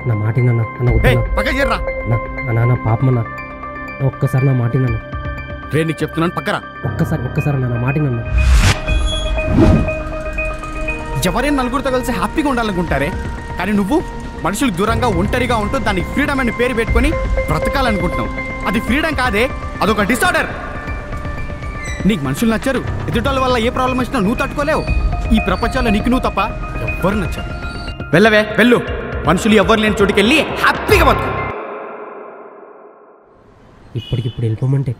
నా మాటినన్నా అన్న వద్దన్నా అన్న పాపమన్నా ఒక్కసారి నా మాటినన్నా రే నీకు చెప్తున్నాను పక్కరా ఒక్కసారి అన్న నా మాటినన్నా ఎవరైనా నలుగురితో కలిసి హ్యాపీగా ఉండాలనుకుంటారే కానీ నువ్వు మనుషులకు దూరంగా ఒంటరిగా ఉంటూ దానికి ఫ్రీడమ్ అని పేరు పెట్టుకొని బ్రతకాలనుకుంటున్నావు. అది ఫ్రీడమ్ కాదే, అదొక డిసార్డర్. నీకు మనుషులు నచ్చారు, ఎదుటోళ్ళ వల్ల ఏ ప్రాబ్లం వచ్చినా నువ్వు తట్టుకోలేవు. ఈ ప్రపంచంలో నీకు నువ్వు తప్ప ఎవ్వరు నచ్చారు. వెళ్ళవే వెళ్ళు, మనుషులు ఎవ్వరు లేని చోటుకి వెళ్ళి హ్యాపీగా బతుకు. ఇప్పటికిప్పుడు వెళ్ళిపోమంటే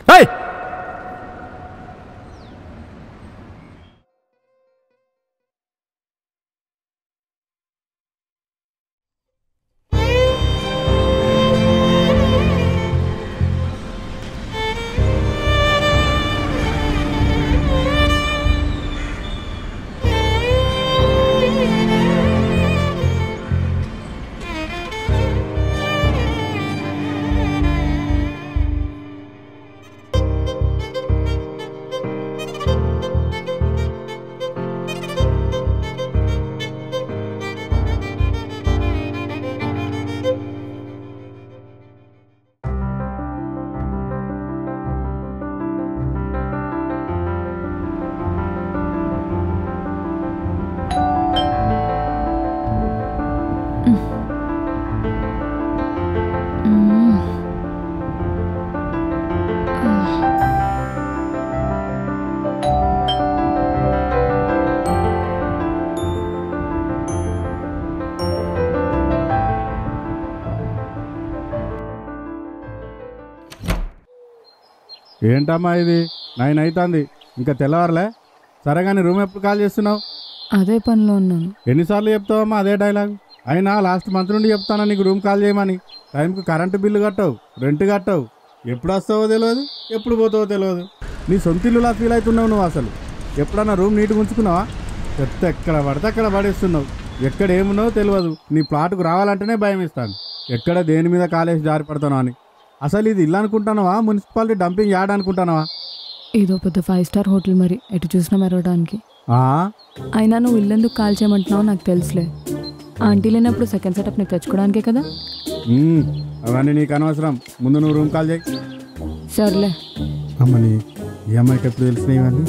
ఏంటమ్మా ఇది 9 అవుతుంది, ఇంకా తెల్లవారులే? సరే కానీ రూమ్ ఎప్పుడు కాల్ చేస్తున్నావు? అదే పనిలో ఉన్నాను. ఎన్నిసార్లు చెప్తావమ్మా అదే డైలాగ్? అయినా లాస్ట్ మంత్ నుండి చెప్తానా నీకు రూమ్ కాల్ చేయమని. టైంకి కరెంటు బిల్లు కట్టవు, రెంట్ కట్టవు, ఎప్పుడు వస్తావో తెలియదు, ఎప్పుడు పోతావో తెలియదు. నీ సొంత ఇల్లులా ఫీల్ అవుతున్నావు నువ్వు. అసలు ఎప్పుడన్నా రూమ్ నీట్గా ఉంచుకున్నావా? చెత్త ఎక్కడ పడితే అక్కడ పడేస్తున్నావు. ఎక్కడ ఏమున్నావో తెలియదు. నీ ప్లాట్కు రావాలంటేనే భయం ఇస్తాను, ఎక్కడ దేని మీద కాలేసి జారి పడతానో అని. అసలు ఇది ఇల్లు అనుకుంటున్నావా, మున్సిపాలిటీ డంపింగ్ యార్డ్ అనుకుంటున్నావా? ఏదో పెద్ద 5 స్టార్ హోటల్, మరి ఎటు చూసినా మెరవడానికి. అయినా నువ్వు ఇల్లెందుకు కాల్ చేయమంటున్నావు నాకు తెలుసులే. ఆంటీ లేనప్పుడు సెకండ్ సెటప్ నీకు తెచ్చుకోవడానికే కదా. అవన్నీ నీకు అనవసరం, ముందు నువ్వు రూమ్ కాల్ చేయి. సర్లే. అమ్మని ఈ అమ్మాయికి ఎప్పుడు తెలిసినాయి ఇవన్నీ?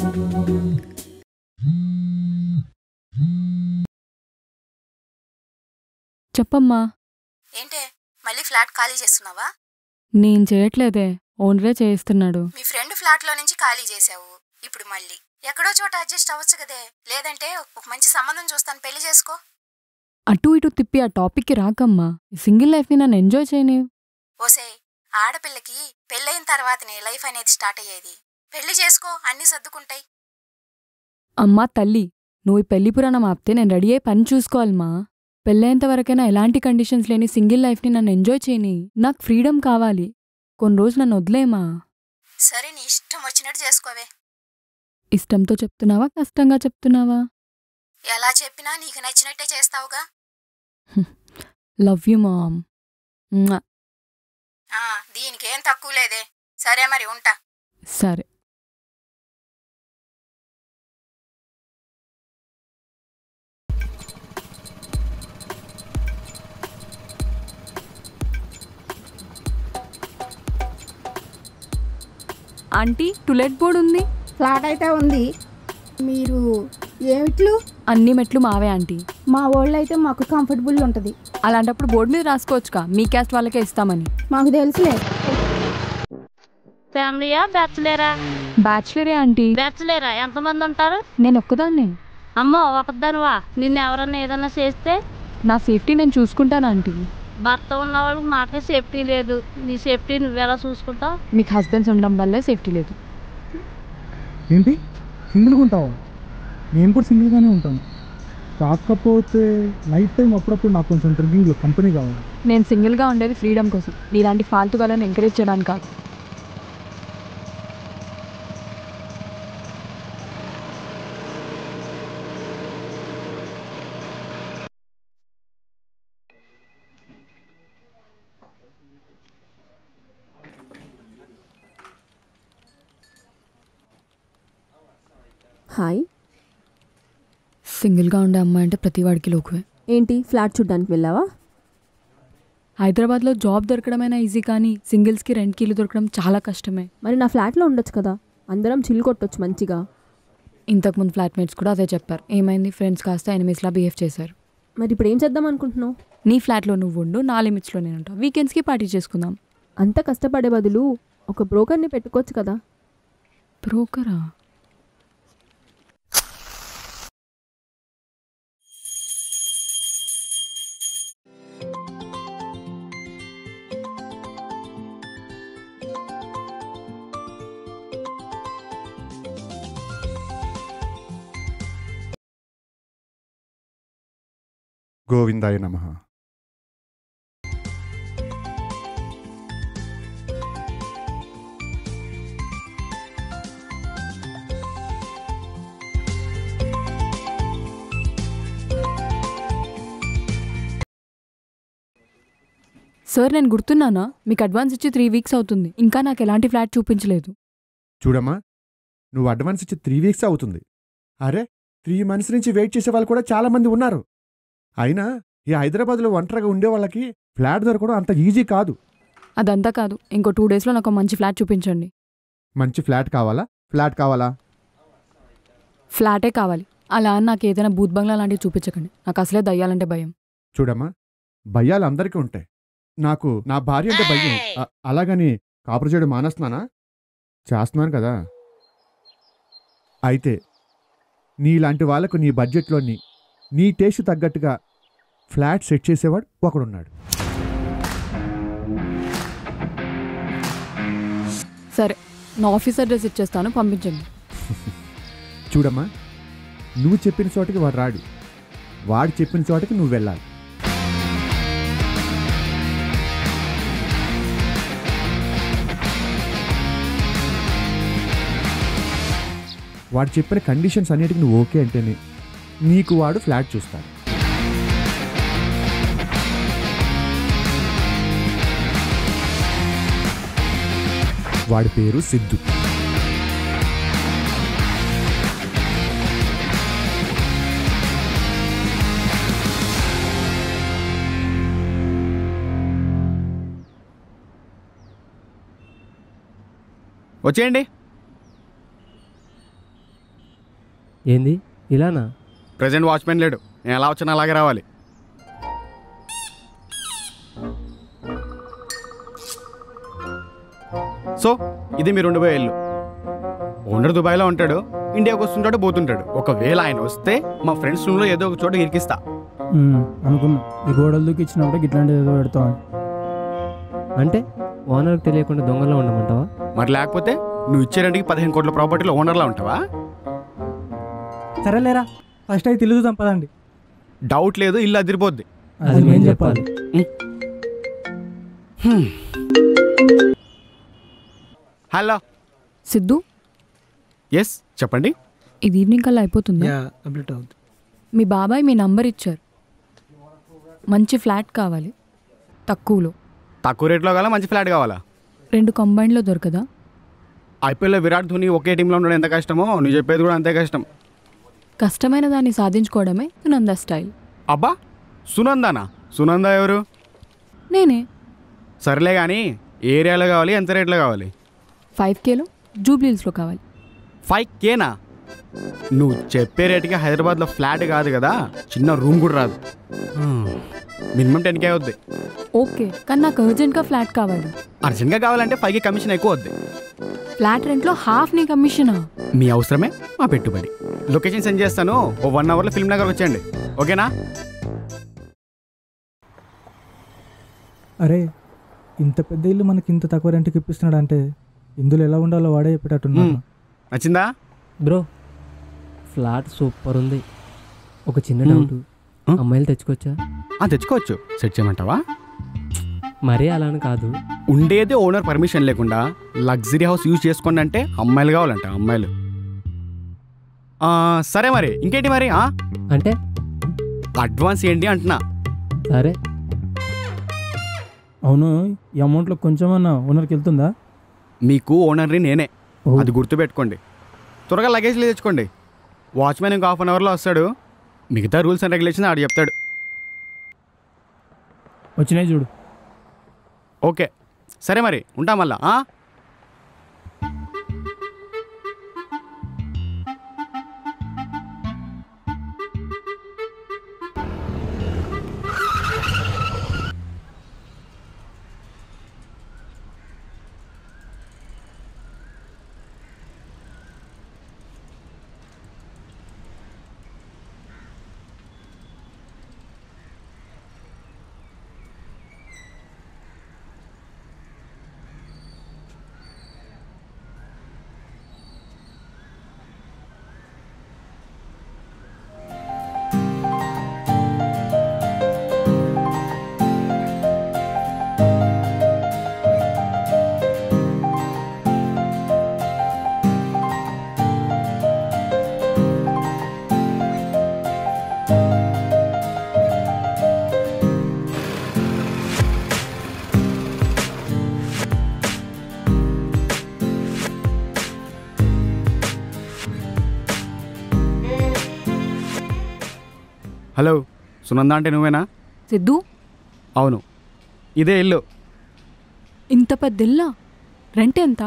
చెప్పమ్మా. ఏంటే మళ్ళీ ఫ్లాట్ ఖాళీ చేస్తున్నావా? నేను చేయట్లేదే, ఓనరే చేయిస్తున్నాడు. మీ ఫ్రెండ్ ఫ్లాట్ లో నుంచి ఖాళీ చేసావు, ఇప్పుడు మళ్ళీ ఎక్కడో చోట అడ్జస్ట్ అవ్వచ్చు కదే. లేదంటే ఒక మంచి సంబంధం చూస్తాను, పెళ్లి చేసుకో. అటు ఇటు తిప్పి ఆ టాపిక్కి రాకమ్మా. సింగిల్ లైఫ్ ని నన్ను ఎంజాయ్ చేయని. ఓసే, ఆడపిల్లకి పెళ్ళైన తర్వాతనే లైఫ్ అనేది స్టార్ట్ అయ్యేది. పెళ్లి చేసుకో, అన్నీ సర్దుకుంటాయి. అమ్మా తల్లి, నువ్వు ఈ పెళ్లి పురాణం ఆపితే నేను రెడీ అయ్యి పని చూసుకోవాలమ్మా. పెళ్ళేంత వరకైనా ఎలాంటి కండిషన్స్ లేని సింగిల్ లైఫ్ని నన్ను ఎంజాయ్ చేయని. నాకు ఫ్రీడమ్ కావాలి, కొన్ని రోజులు నన్ను వదిలేమా. సరే, నీ ఇష్టం వచ్చినట్టు చేసుకోవే. ఇష్టంతో చెప్తున్నావా, కష్టంగా చెప్తున్నావా? ఎలా చెప్పినా నీకు నచ్చినట్టే చేస్తావుగా. Love you mom. దీనికేం తక్కువ లేదే. సరే మరి, ఉంటా. సరే. ఆంటీ, టులెట్ బోర్డ్ ఉంది. ఫ్లాట్ అయితే ఉంది. మీరు ఏమిట్లు? అన్ని మెట్లు మావే ఆంటీ. మా వాళ్ళు అయితే మాకు కంఫర్టబుల్ ఉంటుంది. అలాంటప్పుడు బోర్డు మీద రాసుకోవచ్చుగా, మీ క్యాస్ట్ వాళ్ళకే ఇస్తామని. మాకు తెలుసులే. ఫ్యామిలీయా బ్యాచులరా? బ్యాచులరే ఆంటీ. బ్యాచులరా? ఎంతమంది ఉంటారు? నేను ఒక్కదాన్నే. అమ్మో, ఒకదానివా? నిన్ను ఎవరన్నా ఏదన్నా చేస్తే? నా సేఫ్టీ నేను చూసుకుంటాను ఆంటీ. భర్త ఉన్న వాళ్ళకి నాకే సేఫ్టీ లేదు, నీ సేఫ్టీ నువ్వెలా చూసుకుంటావు? మీకు హస్బెండ్స్ ఉండడం వల్లే సేఫ్టీ లేదు. ఏంటి సింగిల్గా ఉంటావా? నేను కూడా సింగిల్గానే ఉంటాను. కాకపోతే నైట్ టైం అప్పుడప్పుడు నాకు కొంచెం డ్రింకింగ్ కంపెనీ కావాలి. నేను సింగిల్గా ఉండేది ఫ్రీడమ్ కోసం, నీలాంటి ఫాల్తు వాళ్ళని ఎంకరేజ్ చేయడానికి కాదు. హాయ్. సింగిల్గా ఉండే అమ్మాయి అంటే ప్రతి వాడికి లోకువే. ఏంటి ఫ్లాట్ చూడ్డానికి వెళ్ళావా? హైదరాబాద్లో జాబ్ దొరకడమైనా ఈజీ, కానీ సింగిల్స్కి రెంట్కి ఇల్లు దొరకడం చాలా కష్టమే. మరి నా ఫ్లాట్లో ఉండొచ్చు కదా, అందరం చిల్ కొట్టొచ్చు మంచిగా. ఇంతకుముందు ఫ్లాట్మేట్స్ కూడా అదే చెప్పారు. ఏమైంది, ఫ్రెండ్స్ కాస్త ఎనిమిస్లా బిహేవ్ చేశారు. మరి ఇప్పుడు ఏం చేద్దాం అనుకుంటున్నావు? నీ ఫ్లాట్లో నువ్వు ఉండు, నా లిమిట్స్లో నేను ఉంటా. వీకెండ్స్కి పార్టీ చేసుకుందాం. అంత కష్టపడే బదులు ఒక బ్రోకర్ని పెట్టుకోవచ్చు కదా. బ్రోకరా? గోవిందాయ నమః. సార్, నేను గుర్తున్నానా? మీకు అడ్వాన్స్ ఇచ్చి 3 వీక్స్ అవుతుంది, ఇంకా నాకు ఎలాంటి ఫ్లాట్ చూపించలేదు. చూడమ్మా, నువ్వు అడ్వాన్స్ ఇచ్చి 3 వీక్స్ అవుతుంది. అరే, 3 మంత్స్ నుంచి వెయిట్ చేసే వాళ్ళు కూడా చాలామంది ఉన్నారు. అయినా ఈ హైదరాబాద్లో ఒంటరిగా ఉండే వాళ్ళకి ఫ్లాట్ దొరకడం అంత ఈజీ కాదు. అదంతా కాదు, ఇంకో 2 డేస్లో నాకు మంచి ఫ్లాట్ చూపించండి. మంచి ఫ్లాట్ కావాలా? ఫ్లాట్ కావాలా? ఫ్లాటే కావాలి. అలా అని నాకు ఏదైనా బూత్ బంగ్లా లాంటివి చూపించకండి. నాకు అసలే దయ్యాలంటే భయం. చూడమ్మా, భయాలు అందరికీ ఉంటాయి. నాకు నా భార్య అంటే భయం. అలాగని కాపురం చేయడం మానేస్తున్నానా? చేస్తున్నాను కదా. అయితే నీలాంటి వాళ్ళకు నీ బడ్జెట్లోని నీ టేస్ట్ తగ్గట్టుగా ఫ్లాట్ సెట్ చేసేవాడు ఒకడున్నాడు. సరే, నా ఆఫీస్ అడ్రస్ ఇచ్చేస్తాను, పంపించండి. చూడమ్మా, నువ్వు చెప్పిన చోటికి వాడు రాడు, వాడు చెప్పిన చోటికి నువ్వు వెళ్ళాలి. వాడు చెప్పిన కండిషన్స్ అన్నిటికీ నువ్వు ఓకే అంటేనే నీకు వాడు ఫ్లాట్ చూస్తాడు. వాడి పేరు సిద్ధు. వచ్చేయండి. ఏంది ఇలానా? ప్రజెంట్ వాచ్మెన్ లేడు, నేను ఎలా వచ్చినా అలాగే రావాలి. సో ఇది మీరు ఉండిపోయే ఇల్లు. ఓనర్ దుబాయ్లో ఉంటాడు, ఇండియాకి వస్తుంటాడు, పోతుంటాడు. ఒకవేళ ఆయన వస్తే మా ఫ్రెండ్స్ రూమ్లో ఏదో ఒక చోట ఇరికిస్తా. అనుకున్నా ఈ గోడలు దూకి ఇచ్చినప్పుడు ఇట్లాంటిది ఏదో పెడతాం. అంటే ఓనర్కి తెలియకుండా దొంగలా ఉండమంటావా? మరి లేకపోతే నువ్వు ఇచ్చే రెండుకి 15 కోట్ల ప్రాపర్టీలో ఓనర్లా ఉంటావా? సరేలేరా, ఫస్ట్ అయితే ఇల్లు చంపదండి. డౌట్ లేదు, ఇల్లు అదిరిపోద్ది. అది మేము చెప్పాలి. హలో సిద్ధు, ఎస్ చెప్పండి. ఇది ఈవినింగ్ కల్లా అయిపోతుందా? కంప్లీట్ అవుతుంది. మీ బాబాయ్ మీ నంబర్ ఇచ్చారు. మంచి ఫ్లాట్ కావాలి, తక్కువలో. తక్కువ రేట్లో కావాలా, మంచి ఫ్లాట్ కావాలా? 2 కంబైన్లో దొరకదా? ఐపీఎల్లో విరాట్ ధోని ఒకే టీంలో ఉండడం ఎంత కష్టమో నువ్వు చెప్పేది కూడా అంతే కష్టం. కష్టమైన దాన్ని సాధించుకోవడమే సునంద స్టైల్. అబ్బా, సునందానా? సునంద ఎవరు? నేనే. సరేలే కానీ ఏ ఏరియాలో కావాలి, ఎంత రేట్లో కావాలి? 5Kలో జూబ్లీహిల్స్లో కావాలి. 5Kనా? నువ్వు చెప్పే రేటుకి హైదరాబాద్లో ఫ్లాట్ కాదు కదా, చిన్న రూమ్ కూడా రాదు. మినిమం 10K అవుద్ది. ఓకే, కానీ నాకు అర్జెంట్గా ఫ్లాట్ కావాలి. అర్జెంట్గా కావాలంటే 5K కమిషన్ ఎక్కువ వద్ది. ఫ్లాట్ రెంట్లో హాఫ్ నీ కమిషనా? మీ అవసరమే మా పెట్టుబడి. లొకేషన్ సెండ్ చేస్తాను, ఓ 1 అవర్లో ఫిల్మ్ నగర్ వచ్చేయండి, ఓకేనా? అరే, ఇంత పెద్ద ఇల్లు మనకి ఇంత తక్కువ రెంట్కి ఇప్పిస్తున్నాడు అంటే ఇందులో ఎలా ఉండాలో వాడే చెప్పేటట్టున్నాడు. నచ్చిందా బ్రో? ఫ్లాట్ సూపర్ ఉంది. ఒక చిన్న డౌట్, అమ్మాయిలు తెచ్చుకోవచ్చా? తెచ్చుకోవచ్చు. సెట్ చేయమంటావా? మరీ అలా అని కాదు, ఉండేదే ఓనర్ పర్మిషన్ లేకుండా లగ్జరీ హౌస్ యూజ్ చేసుకోండి అంటే అమ్మాయిలు కావాలంట, అమ్మాయిలు. సరే మరి ఇంకేంటి మరి? అంటే అడ్వాన్స్ ఏంటి అంటున్నా. సరే. అవును, ఈ అమౌంట్లో కొంచెమన్నా ఓనర్కి వెళ్తుందా? మీకు ఓనర్ని నేనే, అది గుర్తుపెట్టుకోండి. త్వరగా లగేజ్లు తెచ్చుకోండి. వాచ్మెన్ ఇంకో 1/2 అవర్లో వస్తాడు. మిగతా రూల్స్ అండ్ రెగ్యులేషన్ ఆడు చెప్తాడు. వచ్చినాయి చూడు. ఓకే సరే మరి ఉంటా మళ్ళా. హలో సునంద అంటే నువ్వేనా? సిద్ధు అవును, ఇదే ఇల్లు. ఇంత పెద్ద ఇల్లా? రెంట్ ఎంత?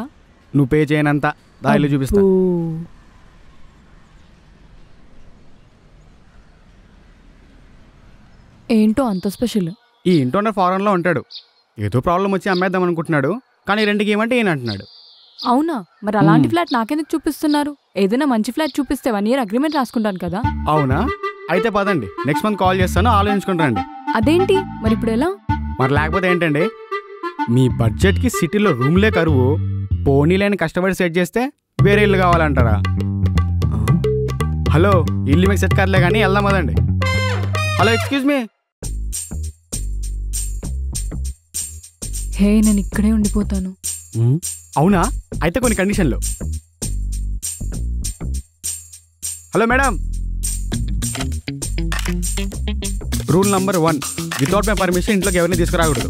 నువ్వు పే చేయనంత. దా ఇల్లు చూపిస్తా. ఏంటో అంత స్పెషల్? ఈ ఇంటోనర్ ఫారెన్లో ఉంటాడు. ఏదో ప్రాబ్లం వచ్చి అమ్మేద్దాం అనుకుంటున్నాడు, కానీ రెంట్కి ఏమంటే ఏం అంటున్నాడు. అవునా? మరి అలాంటి ఫ్లాట్ నాకెందుకు చూపిస్తున్నారు? ఏదైనా మంచి ఫ్లాట్ చూపిస్తే 1 year అగ్రిమెంట్ రాసుకుంటాను కదా. అవునా? అయితే పదండి, నెక్స్ట్ మంత్ కాల్ చేస్తాను, ఆలోచించుకుంటారండి. అదేంటి మరి ఇప్పుడు ఎలా? మరి లేకపోతే ఏంటండి, మీ బడ్జెట్కి సిటీలో రూమ్లే కరువు, పోనీలేని కష్టపడి సెట్ చేస్తే వేరే ఇల్లు కావాలంటారా? హలో, ఇల్లు మీకు సెట్ కాదులే కానీ వెళ్దాం పదండి. Hello excuse me. హే, నేను ఇక్కడే ఉండిపోతాను. అవునా? అయితే కొన్ని కండిషన్లు. Hello madam, rule number 1, without my permission ఇంట్లోకి ఎవరిని తీసుకురాకూడదు.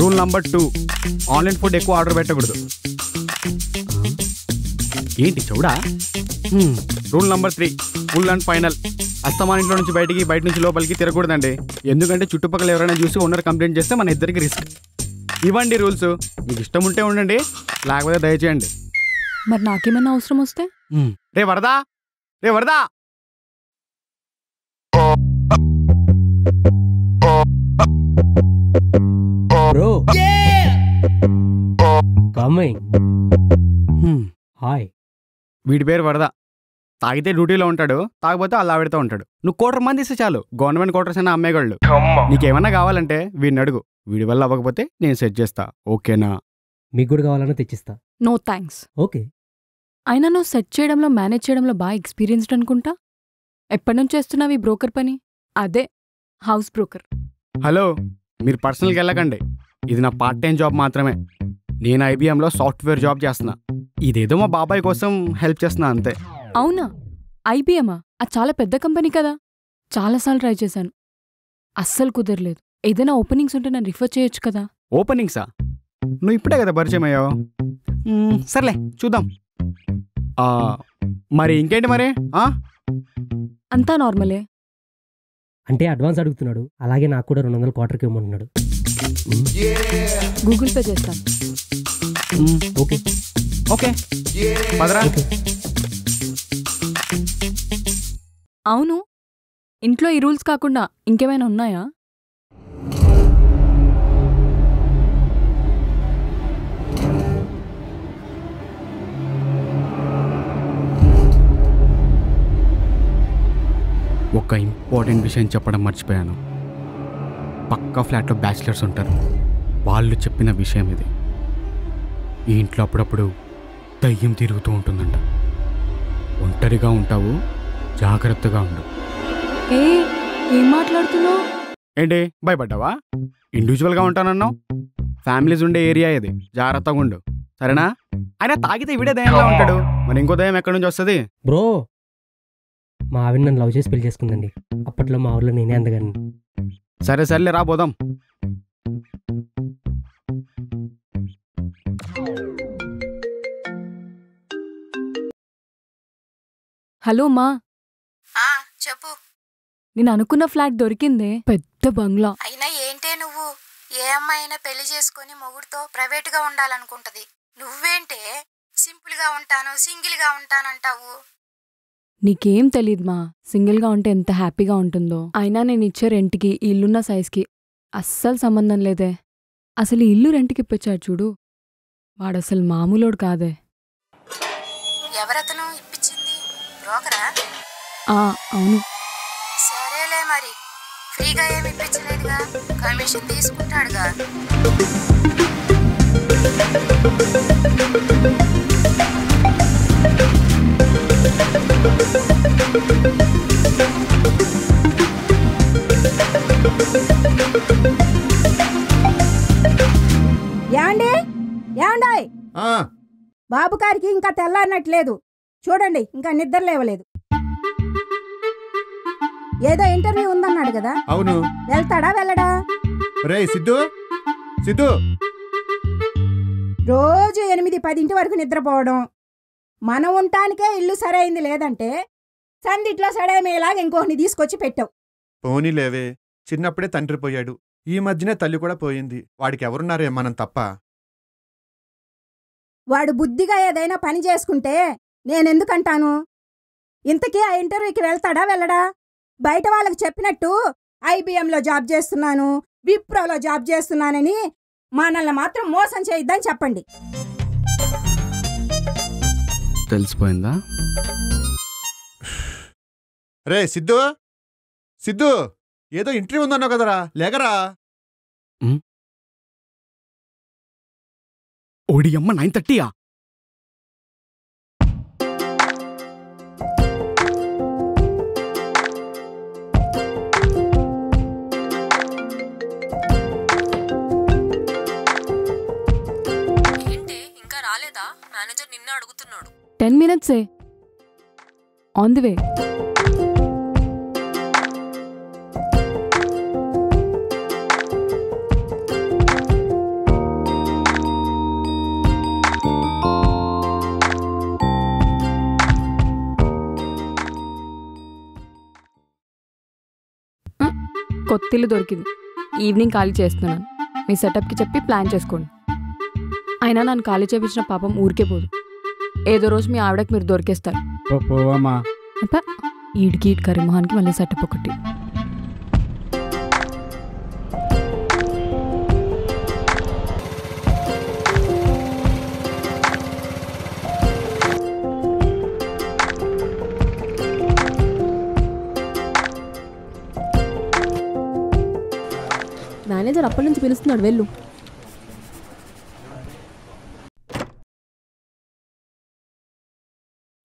రూల్ నంబర్ 2, ఆన్లైన్ ఫుడ్ ఎక్కువ ఆర్డర్ పెట్టకూడదు. ఏంటి చూడా? Rule number 3, full and final, అస్తమాన్ ఇంట్లో నుంచి బయటికి, బయట నుంచి లోపలికి తిరగకూడదండి. ఎందుకంటే చుట్టుపక్కల ఎవరైనా చూసి ఓనర్ కంప్లైంట్ చేస్తే మన ఇద్దరికి రిస్క్. ఇవ్వండి రూల్స్. మీకు ఇష్టం ఉంటే ఉండండి, లేకపోతే దయచేయండి. మరి నాకేమన్నా అవసరం వస్తే? రే వరదా, రే వరదా. Bro coming. హాయ్. వీడి పేరు వరద. తాగితే డ్యూటీలో ఉంటాడు, తాగిపోతే అలా ఆవిడతో ఉంటాడు. నువ్వు 1,00,00,000 మంది ఇస్తే చాలు, గవర్నమెంట్ క్వార్టర్స్ అయినా అమ్మేగాళ్ళు. నీకేమన్నా కావాలంటే వీడిని అడుగు, వీడి వల్ల అవ్వకపోతే నేను సెట్ చేస్తా. ఓకేనా? మీకు కూడా కావాలన్నా తెచ్చిస్తా. No thanks. ఓకే. అయినా నువ్వు సెట్ చేయడంలో, మేనేజ్ చేయడంలో బాగా ఎక్స్పీరియన్స్డ్ అనుకుంటా. ఎప్పటి నుంచి చేస్తున్నావు ఈ బ్రోకర్ పని? అదే హౌస్ బ్రోకర్. హలో, మీరు పర్సనల్కి వెళ్ళకండి. ఇది నా పార్ట్ టైం జాబ్ మాత్రమే. నేను IBMలో సాఫ్ట్వేర్ జాబ్ చేస్తున్నా. ఇదేదో మా బాబాయ్ కోసం హెల్ప్ చేస్తున్నా అంతే. అవునా? IBMా? అది చాలా పెద్ద కంపెనీ కదా. చాలాసార్లు ట్రై చేశాను, అస్సలు కుదరలేదు. ఏదైనా ఓపెనింగ్స్ ఉంటే నన్ను రిఫర్ చేయొచ్చు కదా. ఓపెనింగ్సా? నువ్వు ఇప్పుడే కదా పరిచయం అయ్యావు. సర్లే చూద్దాం. మరి ఇంకేంటి మరి? అంతా నార్మలే. అంటే అడ్వాన్స్ అడుగుతున్నాడు, అలాగే నాకు కూడా 200 క్వార్టర్కి ఇవ్వమంటున్నాడు. గూగుల్ పే చేస్తాను. ఓకే ఓకే పదరా. అవును, ఇంట్లో ఈ రూల్స్ కాకుండా ఇంకేమైనా ఉన్నాయా? ఒక ఇంపార్టెంట్ విషయం చెప్పడం మర్చిపోయాను. పక్కా ఫ్లాట్లో బ్యాచిలర్స్ ఉంటారు, వాళ్ళు చెప్పిన విషయం ఇది. ఈ ఇంట్లో అప్పుడప్పుడు దయ్యం తిరుగుతూ ఉంటుందంట. ఒంటరిగా ఉంటావు, జాగ్రత్తగా ఉండు. ఏం మాట్లాడుతున్నావు? ఏంటి భయపడ్డావా? ఇండివిజువల్గా ఉంటానన్నావు. ఫ్యామిలీస్ ఉండే ఏరియా ఇది, జాగ్రత్తగా ఉండు సరేనా? అయినా తాగితే వీడే దయ్యంగా ఉంటాడు, మరి ఇంకో దయ్యం ఎక్కడి నుంచి వస్తుంది? బ్రో, మా ఆవిడ నన్ను లవ్ చేసి పెళ్లి చేసుకుందండి. అప్పట్లో మా ఊర్లో నేనే అందగాని. సరే సర్లే రా పోదాం. హలో మా. చెప్పు. నేను అనుకున్న ఫ్లాట్ దొరికిందే, పెద్ద బంగ్లా. అయినా ఏంటే నువ్వు, ఏ అమ్మాయి అయినా పెళ్లి చేసుకుని మొగుడుతో ప్రైవేట్ గా ఉండాలనుకుంటది. నువ్వేంటే సింపుల్ గా ఉంటాను, సింగిల్ గా ఉంటానంటావు. నీకేం తెలీదు మా, సింగిల్గా ఉంటే ఎంత హ్యాపీగా ఉంటుందో. అయినా నేను ఇచ్చే రెంట్కి ఈ ఇల్లున్న సైజ్కి అస్సలు సంబంధం లేదే. అసలు ఈ ఇల్లు రెంట్కి ఇప్పించాడు చూడు, వాడసలు మామూలోడు కాదే. ఎవరతను ఇప్పించింది? బ్రోకరా? అవును. సరేలే మరి, ఫ్రీగా ఏమి ఇప్పించలేదుగా, కమిషన్ తీసుకుంటాడుగా. ఏమండి ఏమండాయ్, బాబు గారికి ఇంకా తెల్లారినట్లేదు చూడండి, ఇంకా నిద్ర లేవలేదు. ఏదో ఇంటర్వ్యూ ఉందన్నాడు కదా. అవును. వెళ్తాడా వెళ్ళడా? రే సిద్ధు, సిద్ధు. రోజు 8-10 వరకు నిద్రపోవడం. మనం ఉండటానికే ఇల్లు సరైంది లేదంటే సందిట్లో సడేమేలాగా ఇంకోని తీసుకొచ్చి పెట్టావు. పోనీ లేవే, చిన్నప్పుడే తండ్రి పోయాడు, ఈ మధ్యనే తల్లి కూడా పోయింది. వాడికి ఎవరున్నారే మనం తప్ప. వాడు బుద్ధిగా ఏదైనా పని చేసుకుంటే నేనెందుకంటాను. ఇంతకీ ఆ ఇంటర్వ్యూకి వెళ్తాడా వెళ్ళడా? బయట వాళ్ళకి చెప్పినట్టు IBMలో జాబ్ చేస్తున్నాను, విప్రోలో జాబ్ చేస్తున్నానని మనల్ని మాత్రం మోసం చేయొద్దని చెప్పండి. తెలిసిపోయిందా? రే సిద్ధు, సిద్ధు, ఏదో ఇంటర్వ్యూ ఉందన్నావు కదరా, లేకరా. ఓడి అమ్మ 9:30. ఏంటి ఇంకా రాలేదా? మేనేజర్ నిన్న అడుగుతున్నాడు. 10 minutes ఆన్ ది వే. కొత్తిల్లు దొరికింది, ఈవినింగ్ ఖాళీ చేస్తున్నాను. మీ సెటప్కి చెప్పి ప్లాన్ చేసుకోండి. అయినా నన్ను ఖాళీ చేపించిన పాపం ఊరికే పోదు. ఏదో రోజు మీ ఆవిడకి మీరు దొరికేస్తారు. ఈడికి కరీమోహన్కి మళ్ళీ సెటప్ ఒకటి. మేనేజర్ అప్పటి నుంచి పిలుస్తున్నాడు, వెళ్ళు.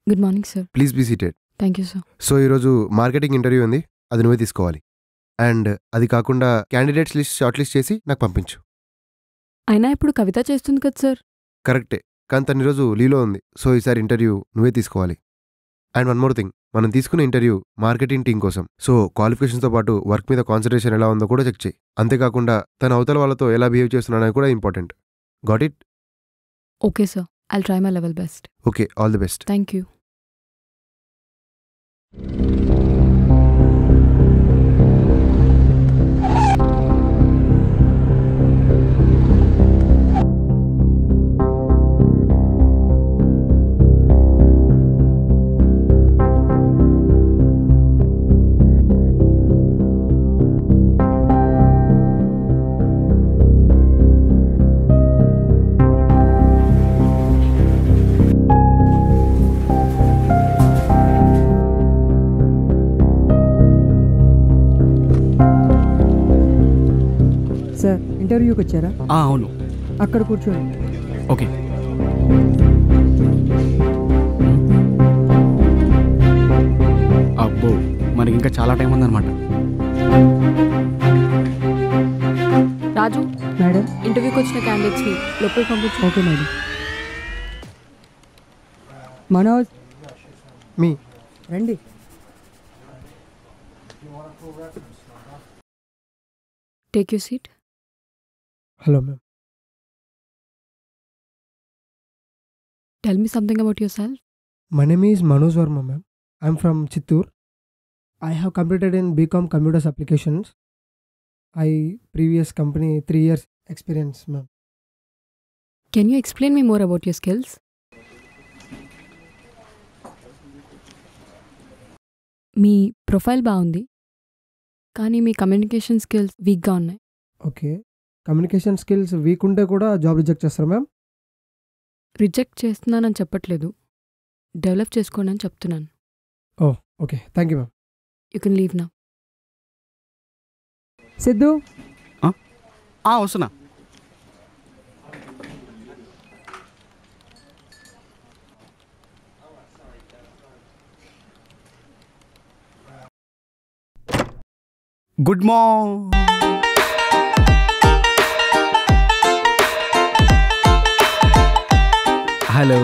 Good morning sir. Please be seated. Thank you sir. So ఈరోజు మార్కెటింగ్ ఇంటర్వ్యూ ఉంది, అది నువ్వే తీసుకోవాలి. అండ్ అది కాకుండా క్యాండిడేట్స్ లిస్ట్ షార్ట్ లిస్ట్ చేసి నాకు పంపించు. అయినా ఇప్పుడు కవిత చేస్తుంది కదా సార్. కరెక్టే, కానీ తను ఈరోజు లీలో ఉంది. సో ఈసారి ఇంటర్వ్యూ నువ్వే తీసుకోవాలి. అండ్ వన్ మోర్ థింగ్, మనం తీసుకున్న ఇంటర్వ్యూ మార్కెటింగ్ టీం కోసం. సో క్వాలిఫికేషన్స్తో పాటు వర్క్ మీద కాన్సన్ట్రేషన్ ఎలా ఉందో కూడా చెక్ చేయి. అంతేకాకుండా తన అవతల వాళ్ళతో ఎలా బిహేవ్ చేస్తున్నానని కూడా important. Got it? Okay sir, I'll try my level best. Okay, all the best. Thank you. Sir, ఇంటర్వ్యూకి వచ్చారా? అవును. అక్కడ కూర్చోండి. ఓకే. అబ్బో, మనకి ఇంకా చాలా టైం ఉందన్నమాట. రాజు మేడం, ఇంటర్వ్యూకి వచ్చిన క్యాండిడేట్స్ని లోపలికి పంపించు. Okay madam. మనోజ్, మీ రండి. Take you seat. Hello ma'am. Tell me something about your self. My name is Manoj Verma, ma'am. I'm from Chittoor. I have completed in BCom Computers Applications. Previous company 3 years experience, ma'am. Can you explain me more about your skills? Me profile బాగుంది, కానీ మీ communication skills వీక్గా ఉన్నాయి. Okay, communication skills weak ఉంటే కూడా job reject చేస్తారా ma'am? Reject చేస్తున్నానని చెప్పట్లేదు, develop చేసుకోండి అని చెప్తున్నాను. Oh okay, thank you ma'am. You can leave నా. సిద్ధు వస్తున్నా. Good morning. హలో.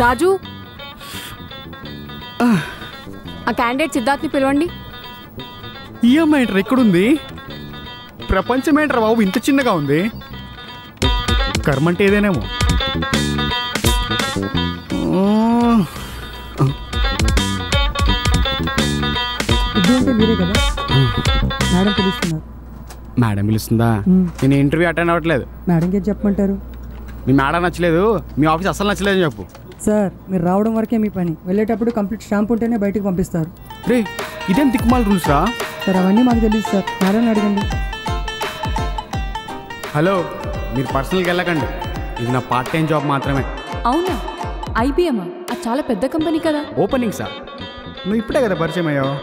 రాజు, ఆ క్యాండిడేట్ సిద్ధార్థ్ని పిలవండి. ఈ అమ్మాయి ఏంటర్ ఎక్కడుంది? ప్రపంచం ఏంటర్ బాబు ఇంత చిన్నగా ఉంది? కర్మంటే ఏదేనేమో. సిద్ధు అంటే మీరే కదా? మేడం పిలుస్తున్నారు. మేడం పిలుస్తుందా? నేను ఇంటర్వ్యూ అటెండ్ అవ్వట్లేదు. మేడంకి ఏం చెప్పమంటారు? మీ మేడం నచ్చలేదు, మీ ఆఫీస్ అస్సలు నచ్చలేదు అని చెప్పు. సార్, మీరు రావడం వరకే మీ పని. వెళ్ళేటప్పుడు కంప్లీట్ స్టాంప్ ఉంటేనే బయటకు పంపిస్తారు. రే, ఇదేం దిక్కుమాల రూల్స్ రా? సార్, అవన్నీ మాకు తెలియదు సార్, మేడం అడగండి. హలో, మీరు పర్సనల్కి వెళ్ళకండి, ఇది నా పార్ట్ టైం జాబ్ మాత్రమే. అవునా? ఐబిఎం అది చాలా పెద్ద కంపెనీ కదా. ఓపెనింగ్ సార్, నువ్వు ఇప్పుడే కదా పరిచయం అయ్యావు.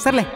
సర్లే.